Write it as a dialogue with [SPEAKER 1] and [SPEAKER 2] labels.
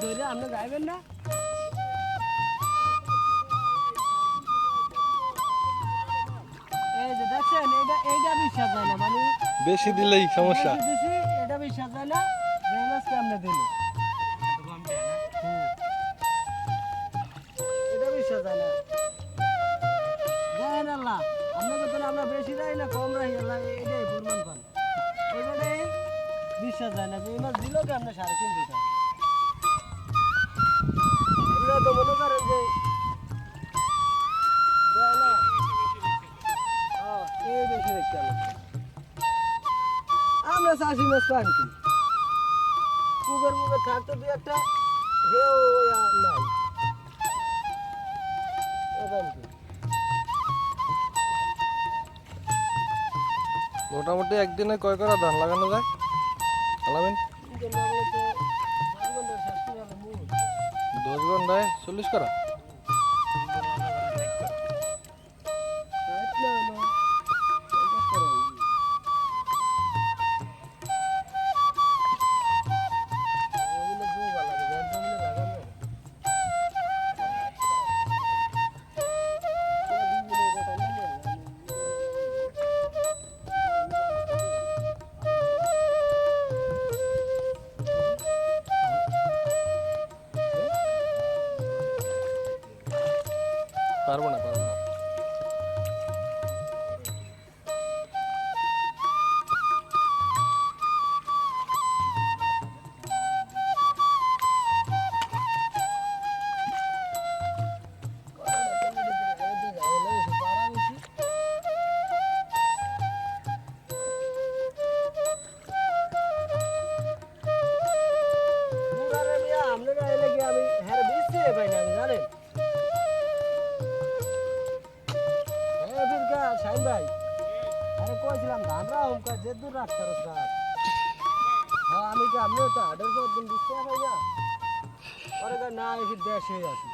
[SPEAKER 1] ধরে আপনি যাইবেন না? এই যে দেখছেন, এইটা বিশ্বাস হয় না, মানে
[SPEAKER 2] বেশি দিলেই সমস্যা।
[SPEAKER 1] বেশি দিছি, এটা বিশ্বাস হয় না যে এই মাছ কেমনে দিল। এটা বিশ্বাস হয় না। দেখেন আল্লাহ, আপনাকে তো আমরা বেশি রাই না কম রাই, আল্লাহ এটাই প্রমাণ পান। এইবারেই বিশ্বাস হয় না যে এই মাছ দিল কেমনে 3.5 লিটার। আপনারা তো মনে করেন যে দেয় না, এই বেশি দেখতে আমরা চাষি মাছ পান কি পুকুর মুখে থাকতো দু একটা, হেও নাই এবার কি
[SPEAKER 2] মোটামুটি একদিনে কয় করা ধান লাগানো যায় আলামিন? 10 ঘন্টায় 40 করা। পারবো না।
[SPEAKER 1] শাহিন ভাই, আরে কইছিলাম ধানরা হুমকা যে দূর রাখতে হ্যাঁ আমি কি আপনি তো হাটের পর দিন বুঝতে পারি না, পরে না দেশ হয়ে আসি।